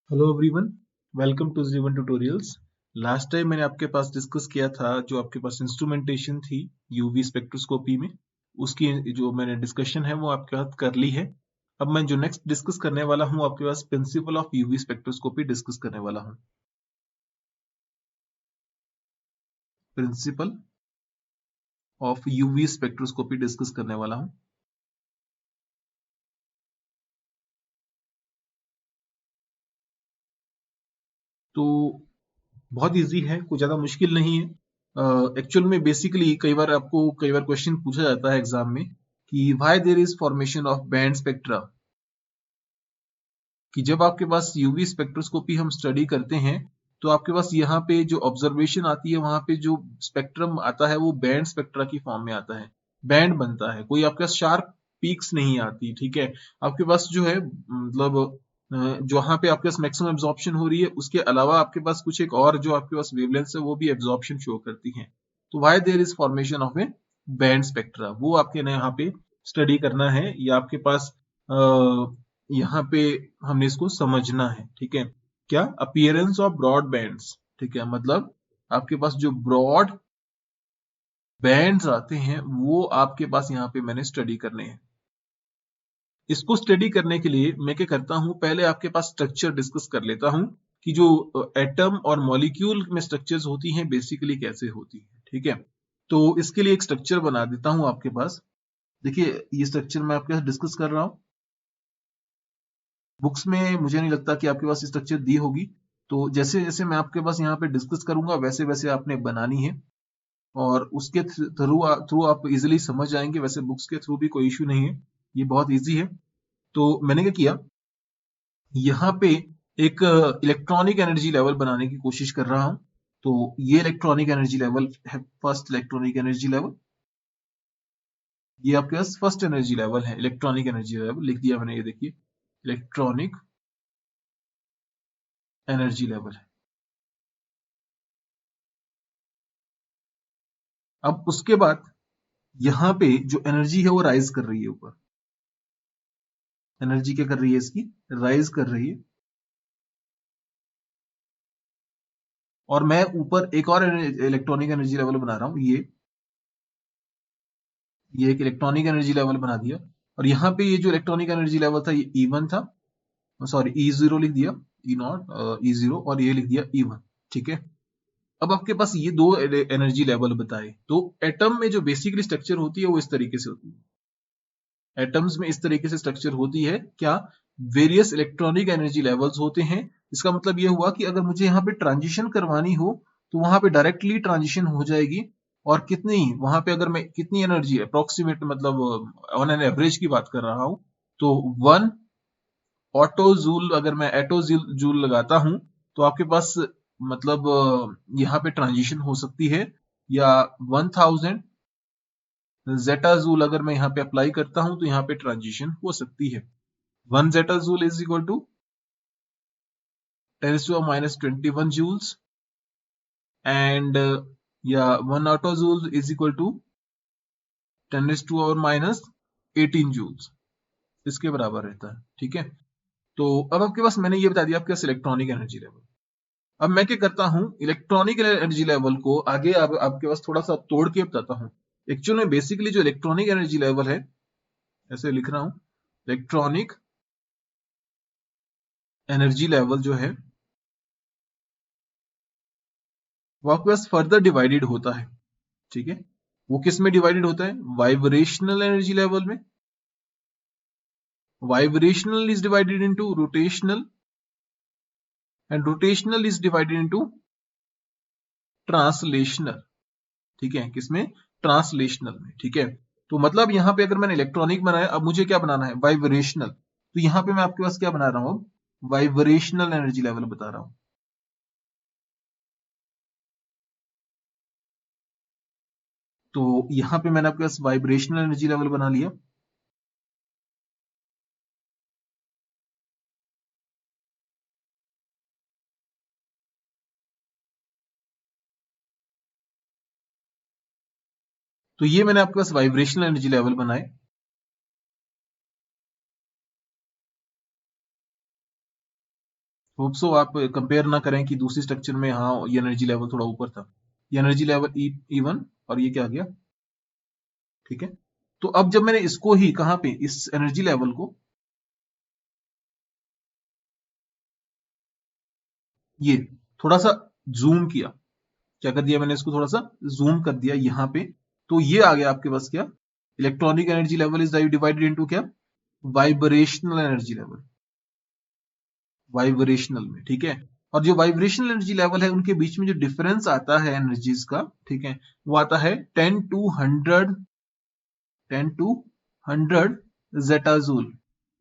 Hello everyone, welcome to जीवन tutorials. Last time मैंने आपके पास डिस्कस किया था जो आपके पास इंस्ट्रूमेंटेशन थी यूवी स्पेक्ट्रोस्कोपी में, उसकी जो मैंने डिस्कशन है वो आपके साथ कर ली है। अब मैं जो नेक्स्ट डिस्कस करने वाला हूँ आपके पास principle of UV spectroscopy discuss करने वाला हूँ। Principle of UV spectroscopy discuss करने वाला हूँ। तो बहुत इजी है, कुछ ज्यादा मुश्किल नहीं है। एक्चुअल में बेसिकली कई बार क्वेश्चन पूछा जाता है एग्जाम में कि why there is formation of band spectra, कि जब आपके पास यूवी स्पेक्ट्रोस्कोपी हम स्टडी करते हैं तो आपके पास यहाँ पे जो ऑब्जर्वेशन आती है वहां पे जो स्पेक्ट्रम आता है वो बैंड स्पेक्ट्रा की फॉर्म में आता है, बैंड बनता है, कोई आपके पास शार्प पीक्स नहीं आती। ठीक है, आपके पास जो है मतलब जहाँ पे आपके पास मैक्सिमम एब्जॉर्प्शन हो रही है उसके अलावा आपके पास कुछ एक और जो आपके पास वेवलेंथ है वो भी एब्जॉर्प्शन शो करती है। तो why there is formation of a band spectra, वो आपके ना यहाँ पे स्टडी करना है या आपके पास यहाँ पे हमने इसको समझना है। ठीक है, क्या अपीयरेंस ऑफ ब्रॉड बैंड्स। ठीक है, मतलब आपके पास जो ब्रॉड बैंड्स आते हैं वो आपके पास यहाँ पे मैंने स्टडी करने हैं। इसको स्टडी करने के लिए मैं क्या करता हूं, पहले आपके पास स्ट्रक्चर डिस्कस कर लेता हूं कि जो एटम और मॉलिक्यूल में स्ट्रक्चर्स होती हैं बेसिकली कैसे होती हैं। ठीक है, तो इसके लिए एक स्ट्रक्चर बना देता हूं आपके पास। देखिए ये स्ट्रक्चर मैं आपके साथ डिस्कस कर रहा हूं, बुक्स में मुझे नहीं लगता कि आपके पास स्ट्रक्चर दी होगी। तो जैसे जैसे मैं आपके पास यहाँ पे डिस्कस करूंगा वैसे वैसे आपने बनानी है और उसके थ्रू थ्रू आप इजिली समझ जाएंगे। वैसे बुक्स के थ्रू भी कोई इश्यू नहीं है, ये बहुत इजी है। तो मैंने क्या किया, यहाँ पे एक इलेक्ट्रॉनिक एनर्जी लेवल बनाने की कोशिश कर रहा हूं। तो ये इलेक्ट्रॉनिक एनर्जी लेवल है, फर्स्ट इलेक्ट्रॉनिक एनर्जी लेवल। ये आपके पास फर्स्ट एनर्जी लेवल है, इलेक्ट्रॉनिक एनर्जी लेवल लिख दिया मैंने, ये देखिए इलेक्ट्रॉनिक एनर्जी लेवल है। अब उसके बाद यहाँ पे जो एनर्जी है वो राइज कर रही है ऊपर, एनर्जी क्या कर रही है इसकी, राइज कर रही है। और मैं ऊपर एक और इलेक्ट्रॉनिक एनर्जी लेवल बना रहा हूं, ये एक इलेक्ट्रॉनिक एनर्जी लेवल बना दिया। और यहाँ पे ये जो इलेक्ट्रॉनिक एनर्जी लेवल था ये E1 था, सॉरी E0 लिख दिया, E0 E0 और ये लिख दिया E1। ठीक है, अब आपके पास ये दो एनर्जी लेवल बताए। तो एटम में जो बेसिकली स्ट्रक्चर होती है वो इस तरीके से होती है, एटम्स में इस तरीके से स्ट्रक्चर होती है। क्या, वेरियस इलेक्ट्रॉनिक एनर्जी लेवल्स होते हैं। इसका मतलब यह हुआ कि अगर मुझे यहाँ पे ट्रांजिशन करवानी हो तो वहां पे डायरेक्टली ट्रांजिशन हो जाएगी। और कितनी वहां पे अगर मैं कितनी एनर्जी अप्रोक्सीमेट मतलब ऑन एन एवरेज की बात कर रहा हूं तो 1 ऑटो जूल, अगर मैं एटो जूल लगाता हूं तो आपके पास मतलब यहाँ पे ट्रांजिशन हो सकती है। या 1000 जेटा जूल अगर मैं यहाँ पे अप्लाई करता हूं तो यहाँ पे ट्रांजिशन हो सकती है। 1 zeta joule is equal to 10⁻21 joules and या 1 atto joule is equal to 10⁻18 joules, इसके बराबर रहता है। ठीक है, तो अब आपके पास मैंने ये बता दिया आपके पास इलेक्ट्रॉनिक एनर्जी लेवल। अब मैं क्या करता हूं, इलेक्ट्रॉनिक एनर्जी लेवल को आगे आपके पास थोड़ा सा तोड़ के बताता हूं। एक्चुअल में बेसिकली जो इलेक्ट्रॉनिक एनर्जी लेवल है, ऐसे लिख रहा हूं, इलेक्ट्रॉनिक एनर्जी लेवल जो है वो आपके पास फर्दर डिवाइडेड होता है। ठीक है, वो किस में डिवाइडेड होता है, वाइब्रेशनल एनर्जी लेवल में। Vibrational is divided into rotational and rotational is divided into translational. ठीक है, किसमें, ट्रांसलेशनल में। ठीक है, तो मतलब यहां पे अगर मैंने इलेक्ट्रॉनिक बनाया, अब मुझे क्या बनाना है, वाइब्रेशनल। तो यहां पे मैं आपके पास क्या बना रहा हूं, वाइब्रेशनल एनर्जी लेवल बता रहा हूं। तो यहां पे मैंने आपके पास वाइब्रेशनल एनर्जी लेवल बना लिया। तो ये मैंने आपके पास वाइब्रेशनल एनर्जी लेवल बनाए। होप सो आप कंपेयर ना करें कि दूसरी स्ट्रक्चर में हाँ ये एनर्जी लेवल थोड़ा ऊपर था। ये एनर्जी लेवल E1 और ये क्या आ गया, ठीक है। तो अब जब मैंने इसको ही कहां पे, इस एनर्जी लेवल को ये थोड़ा सा जूम किया, क्या कर दिया मैंने, इसको थोड़ा सा जूम कर दिया यहाँ पे, तो ये आ गया आपके पास क्या, electronic energy level is divided into क्या, वाइब्रेशनल एनर्जी लेवल, वाइब्रेशनल में, ठीक है। और जो वाइब्रेशनल एनर्जी लेवल है उनके बीच में जो डिफरेंस आता है एनर्जीज का, ठीक है, वो आता है 10 to 100 जेटाजूल।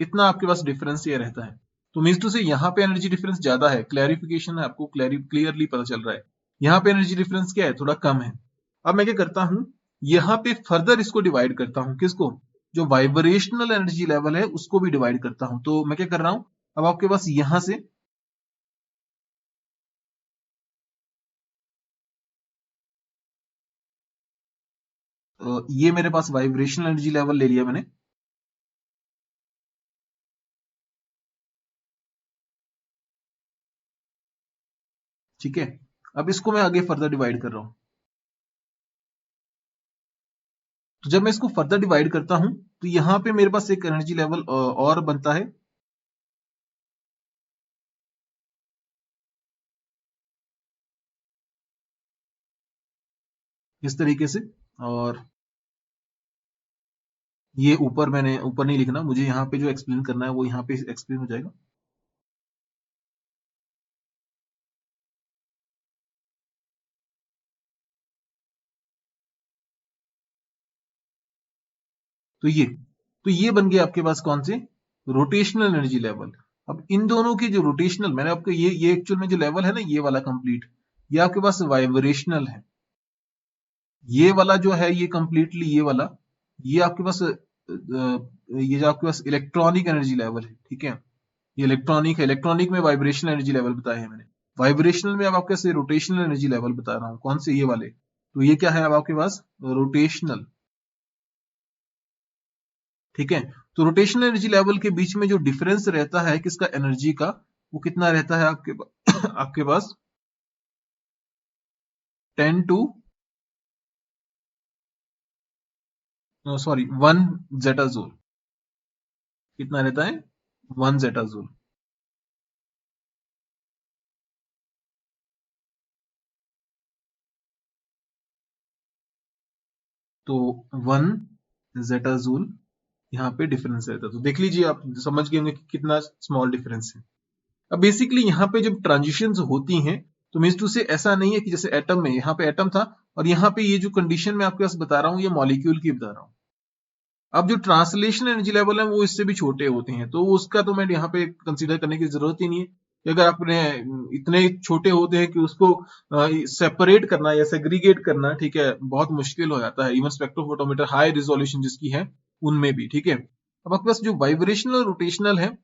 इतना आपके पास डिफरेंस ये रहता है। तो मीन्स टू से यहाँ पे एनर्जी डिफरेंस ज्यादा है, क्लैरिफिकेशन है, आपको क्लियरली पता चल रहा है। यहाँ पे एनर्जी डिफरेंस क्या है, थोड़ा कम है। अब मैं क्या करता हूं, यहाँ पे फर्दर इसको डिवाइड करता हूं, किसको, जो वाइब्रेशनल एनर्जी लेवल है उसको भी डिवाइड करता हूं। तो मैं क्या कर रहा हूं, अब आपके पास यहां से ये मेरे पास वाइब्रेशनल एनर्जी लेवल ले लिया मैंने, ठीक है। अब इसको मैं आगे फर्दर डिवाइड कर रहा हूं। तो जब मैं इसको फर्दर डिवाइड करता हूं तो यहां पे मेरे पास एक एनर्जी लेवल और बनता है, इस तरीके से। और ये ऊपर, मैंने ऊपर नहीं लिखना, मुझे यहाँ पे जो एक्सप्लेन करना है वो यहाँ पे एक्सप्लेन हो जाएगा। तो ये बन गया आपके पास कौन से, रोटेशनल एनर्जी लेवल। अब इन दोनों की जो रोटेशनल, मैंने आपको ये एक्चुअल में जो लेवल है ना, ये वाला कंप्लीट, ये आपके पास वाइब्रेशनल है। ये वाला जो है ये कंप्लीटली ये वाला, ये आपके पास ये जो आपके पास इलेक्ट्रॉनिक एनर्जी लेवल है, ठीक है। ये इलेक्ट्रॉनिक है, इलेक्ट्रॉनिक में वाइब्रेशनल एनर्जी लेवल बताए हैं मैंने। वाइब्रेशनल में अब आपके पास रोटेशनल एनर्जी लेवल बता रहा हूँ, कौन से, ये वाले। तो ये क्या है अब आपके पास, रोटेशनल, ठीक है। तो रोटेशनल एनर्जी लेवल के बीच में जो डिफरेंस रहता है किसका, एनर्जी का, वो कितना रहता है आपके आपके पास 10 to सॉरी 1 जेटाजोल। कितना रहता है, 1 जेटाजोल। तो 1 जेटाजूल यहाँ पे डिफरेंस रहता है। तो देख लीजिए, आप समझ गए होंगे कि कितना स्मॉल डिफरेंस है। अब बेसिकली यहाँ पे जब ट्रांजिशंस होती हैं, तो मीन्स टू से ऐसा नहीं है कि जैसे एटम में, यहाँ पे एटम था और यहाँ पे ये जो कंडीशन मैं आपके पास बता रहा हूँ ये मॉलिक्यूल की बता रहा हूँ। अब जो ट्रांसलेशन एनर्जी लेवल है वो इससे भी छोटे होते हैं, तो उसका तो मैं यहाँ पे कंसीडर करने की जरूरत ही नहीं है कि अगर आपने इतने छोटे होते हैं कि उसको सेपरेट करना या सेग्रीगेट करना, ठीक है, बहुत मुश्किल हो जाता है। इवन स्पेक्ट्रोफोटोमीटर हाई रिजोल्यूशन जिसकी है उनमें भी, ठीक है। अब आपके पास जो वाइब्रेशनल और रोटेशनल है,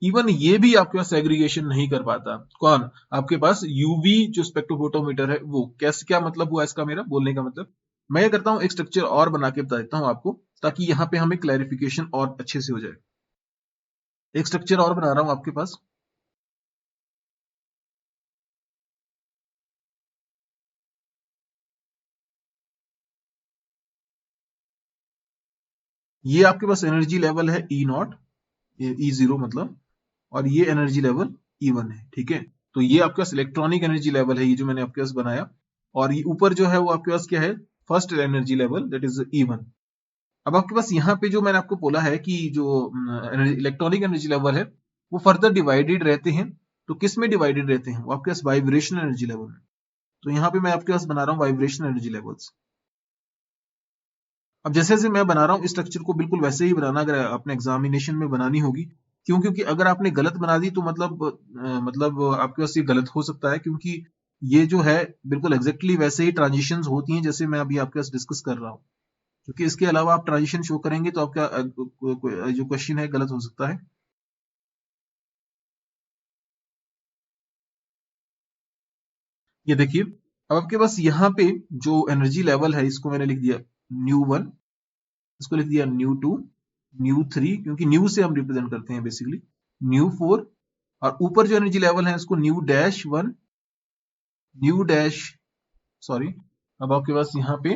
इवन ये भी आपके पास सेग्रीगेशन नहीं कर पाता। कौन, आपके पास यूवी जो स्पेक्ट्रोफोटोमीटर है वो। कैसे, क्या मतलब हुआ इसका, मेरा बोलने का मतलब, मैं क्या करता हूँ एक स्ट्रक्चर और बना के बता देता हूँ आपको, ताकि यहाँ पे हमें क्लैरिफिकेशन और अच्छे से हो जाए। एक स्ट्रक्चर और बना रहा हूं आपके पास, ये आपके पास एनर्जी लेवल है E0, E0 मतलब, और ये एनर्जी लेवल E1 है, ठीक है। तो ये आपके पास इलेक्ट्रॉनिक एनर्जी लेवल है, ये जो मैंने आपके पास बनाया। और ये ऊपर जो है वो आपके पास क्या है, first energy level, that is E1। अब आपके पास यहाँ पे जो मैंने आपको बोला है कि जो इलेक्ट्रॉनिक एनर्जी लेवल है वो फर्दर डिवाइडेड रहते हैं। तो किस में डिवाइडेड रहते हैं, वो आपके पास वाइब्रेशनल एनर्जी लेवल में। तो यहाँ पे मैं आपके पास बना रहा हूँ वाइब्रेशनल एनर्जी लेवल्स। अब जैसे जैसे मैं बना रहा हूँ इस स्ट्रक्चर को बिल्कुल वैसे ही बनाना, अगर अपने एग्जामिनेशन में बनानी होगी। क्यों, क्योंकि अगर आपने गलत बना दी तो मतलब आपके पास ये गलत हो सकता है, क्योंकि ये जो है बिल्कुल एग्जैक्टली वैसे ही ट्रांजिशंस होती हैं जैसे मैं अभी आपके पास डिस्कस कर रहा हूँ। क्योंकि इसके अलावा आप ट्रांजिशन शो करेंगे तो आपका जो क्वेश्चन है गलत हो सकता है। ये देखिए, अब आपके पास यहाँ पे जो एनर्जी लेवल है इसको मैंने लिख दिया न्यू 1, इसको लिख दिया न्यू 2, न्यू 3, क्योंकि न्यू से हम रिप्रेजेंट करते हैं बेसिकली, न्यू 4, और ऊपर जो एनर्जी लेवल है उसको new dash 1, new dash, sorry, अब आपके पास यहाँ पे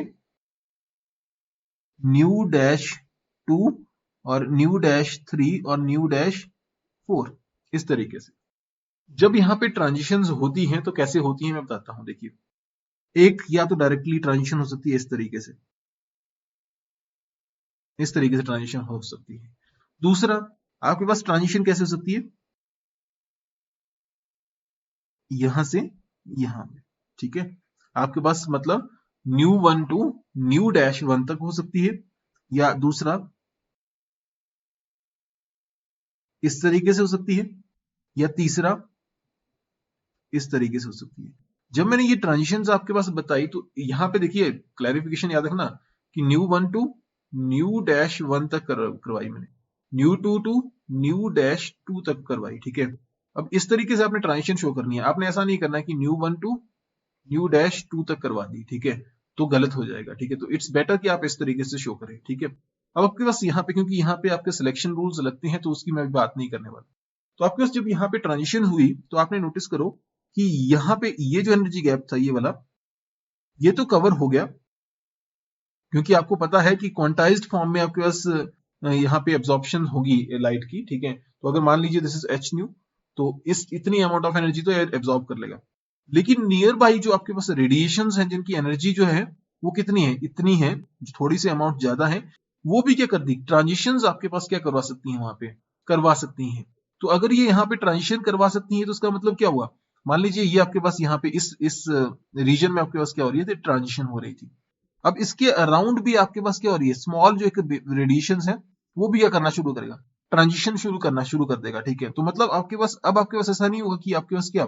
न्यू डैश 2 और न्यू डैश 3 और न्यू डैश 4, इस तरीके से। जब यहाँ पे ट्रांजिशंस होती हैं तो कैसे होती हैं मैं बताता हूं। देखिए, एक या तो डायरेक्टली ट्रांजिशन हो सकती है इस तरीके से, इस तरीके से ट्रांजिशन हो सकती है। दूसरा, आपके पास ट्रांजिशन कैसे हो सकती है, यहां से यहां में, ठीक है। आपके पास मतलब न्यू 1 टू न्यू डैश 1 तक हो सकती है, या दूसरा इस तरीके से हो सकती है, या तीसरा इस तरीके से हो सकती है। जब मैंने ये ट्रांजिशंस आपके पास बताई तो यहाँ पे देखिए क्लैरिफिकेशन याद रखना कि न्यू 1 टू न्यू डैश 1 तक करवाई मैंने, न्यू 2 टू न्यू डैश 2 तक करवाई, ठीक है। अब इस तरीके से आपने ट्रांजिशन शो करनी है, आपने ऐसा नहीं करना है कि न्यू 1 टू न्यू डैश 2 तक करवा दी, ठीक है, तो गलत हो जाएगा, ठीक है। तो इट्स बेटर कि आप इस तरीके से शो करें, ठीक है। अब आपके पास यहाँ पे, क्योंकि यहाँ पे आपके सिलेक्शन रूल्स लगते हैं तो उसकी मैं बात नहीं करने वाला। तो आपके पास जब यहाँ पे ट्रांजिशन हुई तो आपने नोटिस करो कि यहाँ पे ये जो एनर्जी गैप था ये वाला, ये तो कवर हो गया, क्योंकि आपको पता है कि क्वांटाइज्ड फॉर्म में आपके पास यहाँ पे एब्जॉर्प्शन होगी लाइट की, ठीक है। तो अगर मान लीजिए दिस इज एच न्यू, तो इस इतनी अमाउंट ऑफ एनर्जी तो एब्जॉर्ब कर लेगा। लेकिन नियर बाई जो आपके पास रेडिएशंस हैं जिनकी एनर्जी जो है वो कितनी है, इतनी है, जो थोड़ी सी अमाउंट ज्यादा है, वो भी क्या कर दी, ट्रांजिशंस आपके पास क्या करवा सकती हैं, वहां पे करवा सकती हैं। तो अगर ये यहाँ पे ट्रांजिशन करवा सकती हैं तो उसका मतलब क्या हुआ, मान लीजिए ये आपके पास यहाँ पे इस रीजन में आपके पास क्या हो रही है, ट्रांजिशन हो रही थी। अब इसके अराउंड भी आपके पास क्या हो रही है, स्मॉल जो एक रेडिएशन है वो भी क्या करना शुरू करेगा, ट्रांजिशन शुरू करना शुरू कर देगा, ठीक है। तो मतलब आपके पास, अब आपके पास ऐसा नहीं होगा कि आपके पास क्या,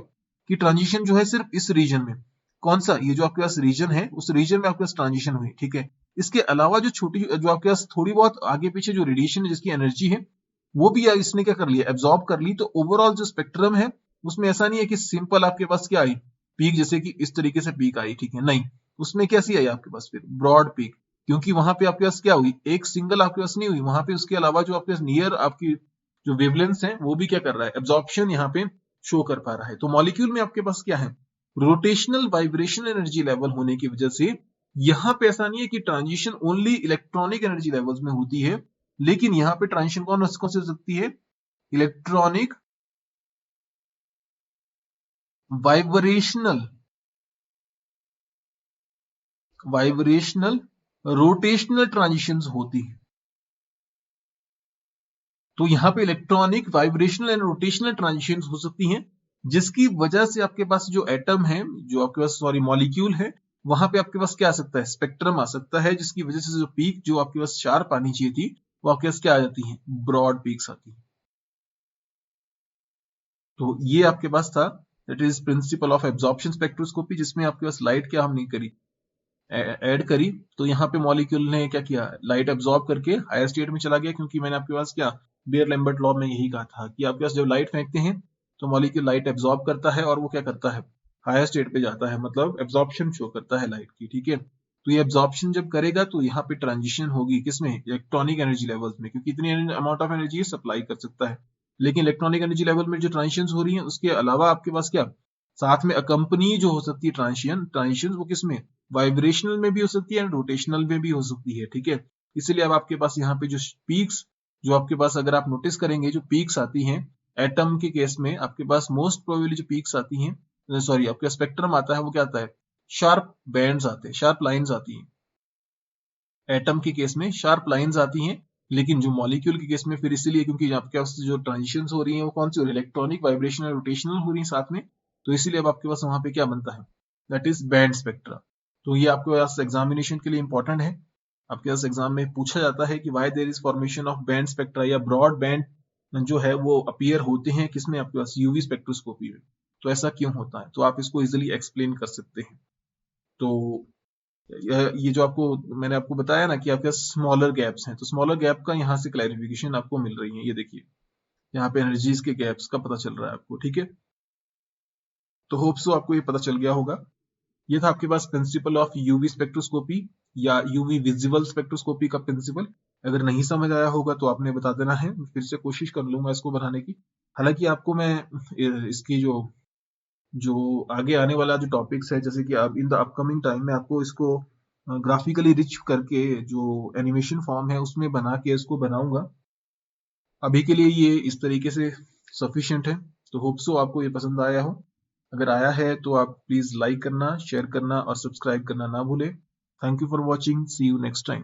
कि ट्रांजिशन जो है सिर्फ इस रीजन में, कौन सा, ये जो आपके पास रीजन है उस रीजन में आपके पास ट्रांजिशन हुई, ठीक है। इसके अलावा जो छोटी, जो आपके पास थोड़ी बहुत आगे पीछे जो रेडिएशन है जिसकी एनर्जी है वो भी इसने क्या कर लिया, एब्जॉर्ब कर ली। तो ओवरऑल जो स्पेक्ट्रम है उसमें ऐसा नहीं है कि सिंपल आपके पास क्या आई, पीक, जैसे कि इस तरीके से पीक आई, ठीक है, नहीं, उसमें कैसी आई आपके पास फिर ब्रॉड पीक, क्योंकि वहां पे आपके पास क्या हुई, एक सिंगल आपके पास नहीं हुई, वहां पे उसके अलावा जो आपके पास नियर आपकी जो वेवलेंथ्स है वो भी क्या कर रहा है, एब्जॉर्प्शन यहाँ पे शो कर पा रहा है। तो मॉलिक्यूल में आपके पास क्या है, रोटेशनल वाइब्रेशनल एनर्जी लेवल होने की वजह से यहाँ पे ऐसा नहीं है कि transition only electronic energy levels में होती है, लेकिन यहाँ पे ट्रांजिशन कौन से हो सकती है, electronic vibrational, vibrational rotational transitions होती है। तो यहाँ पे electronic vibrational and rotational transitions हो सकती हैं, जिसकी वजह से आपके पास जो एटम है, जो आपके पास सॉरी मॉलिक्यूल है, वहां पे आपके पास क्या आ सकता है, स्पेक्ट्रम आ सकता है, जिसकी वजह से जो पीक जो आपके पास शार्प आनी चाहिए थी वो आपके पास क्या आ जाती है, ब्रॉड पीक्स आती है। तो ये आपके पास था, that is principle of absorption spectroscopy, जिसमें आपके पास लाइट क्या हम नहीं करी, ऐड करी। तो यहाँ पे मॉलिक्यूल ने क्या किया, लाइट एब्जॉर्ब करके हायर स्टेट में चला गया, क्योंकि मैंने आपके पास क्या, बेयर लैम्बर्ट लॉ में यही कहा था कि आपके पास जब लाइट फेंकते हैं तो मॉलिक्यूल लाइट एब्जॉर्ब करता है और वो क्या करता है, हायर स्टेट पे जाता है, मतलब एब्जॉर्प्शन शो करता है लाइट की, ठीक है। तो ये एब्जॉर्प्शन जब करेगा तो यहाँ पे ट्रांजिशन होगी किसमें, इलेक्ट्रॉनिक एनर्जी लेवल्स में, क्योंकि इतनी अमाउंट ऑफ एनर्जी सप्लाई कर सकता है। लेकिन इलेक्ट्रॉनिक एनर्जी लेवल में जो ट्रांजिशन हो रही है उसके अलावा आपके पास क्या, साथ में अकंपनी जो हो सकती है ट्रांजिशन वो किसमें, वाइब्रेशनल में भी हो सकती है एंड रोटेशनल में भी हो सकती है, ठीक है। इसलिए अब आपके पास यहाँ पे जो पीक्स, जो आपके पास अगर आप नोटिस करेंगे जो पीक्स आती हैं एटम के केस में, आपके पास मोस्ट प्रोबेबली जो पीक्स आती हैं, सॉरी आपका स्पेक्ट्रम आता है वो क्या आता है, शार्प बैंड्स आते हैं, शार्प लाइंस आती हैं। एटम के केस में शार्प लाइंस आती हैं, लेकिन जो मॉलिक्यूल के केस में फिर इसीलिए क्योंकि आपके पास जो ट्रांजिशंस हो रही हैं वो कौन सी हो रही है, इलेक्ट्रॉनिक वाइब्रेशनल रोटेशनल हो रही है साथ में, तो इसीलिए अब आपके पास वहां पे क्या बनता है, दैट इज बैंड स्पेक्ट्रा। तो ये आपके पास एग्जामिनेशन के लिए इंपॉर्टेंट है, आपके पास एग्जाम में पूछा जाता है कि why there is formation of band spectra, या ब्रॉड बैंड जो है वो अपीयर होते हैं किसमें, आपके पास यूवी स्पेक्ट्रोस्कोपी में, तो ऐसा क्यों होता है, तो आप इसको इजिली एक्सप्लेन कर सकते हैं। तो ये जो आपको मैंने आपको बताया ना कि आपके स्मॉलर गैप्स हैं, तो स्मॉलर गैप का यहाँ से क्लैरिफिकेशन आपको मिल रही है, ये देखिए यहाँ पे एनर्जीज के गैप्स का पता चल रहा है आपको, ठीक है। तो होप सो आपको ये पता चल गया होगा। ये था आपके पास प्रिंसिपल ऑफ यूवी स्पेक्ट्रोस्कोपी, या यूवी विजिबल स्पेक्ट्रोस्कोपी का प्रिंसिपल। अगर नहीं समझ आया होगा तो आपने बता देना है, फिर से कोशिश कर लूंगा इसको बनाने की। हालांकि आपको मैं इसकी जो जो आगे आने वाला जो टॉपिक्स है, जैसे कि अब इन द अपकमिंग टाइम में आपको इसको ग्राफिकली रिच करके जो एनिमेशन फॉर्म है उसमें बना के इसको बनाऊंगा। अभी के लिए ये इस तरीके से सफिशिएंट है। तो होप सो आपको ये पसंद आया हो। अगर आया है तो आप प्लीज लाइक करना, शेयर करना और सब्सक्राइब करना ना भूलें। Thank you for watching, see you next time.